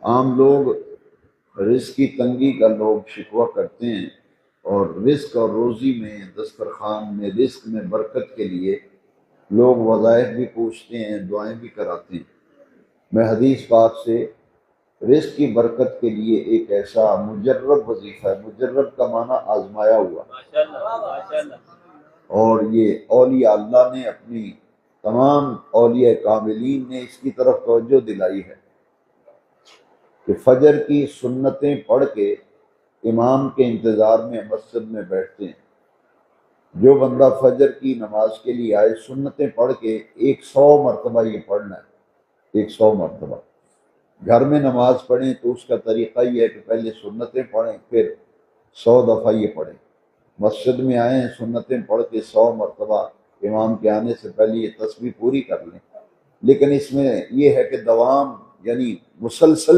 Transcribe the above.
عام لوگ رزق کی تنگی کا لوگ شکوہ کرتے ہیں، اور رزق اور روزی میں، دسترخوان میں، رزق میں برکت کے لیے لوگ وظائف بھی پوچھتے ہیں، دعائیں بھی کراتے ہیں۔ میں حدیث پاک سے رزق کی برکت کے لیے ایک ایسا مجرب وظیفہ ہے، مجرب کا معنی آزمایا ہوا، اور یہ اولیاء اللہ نے، اپنی تمام اولیاء کاملین نے اس کی طرف توجہ دلائی ہے کہ فجر کی سنتیں پڑھ کے امام کے انتظار میں مسجد میں بیٹھتے ہیں۔ جو بندہ فجر کی نماز کے لیے آئے، سنتیں پڑھ کے 100 مرتبہ یہ پڑھنا ہے، 100 مرتبہ۔ گھر میں نماز پڑھیں تو اس کا طریقہ یہ ہے کہ پہلے سنتیں پڑھیں، پھر 100 دفعہ یہ پڑھیں۔ مسجد میں آئیں، سنتیں پڑھ کے 100 مرتبہ امام کے آنے سے پہلے یہ تسبیح پوری کر لیں، لیکن اس میں یہ ہے کہ دوام، یعنی مسلسل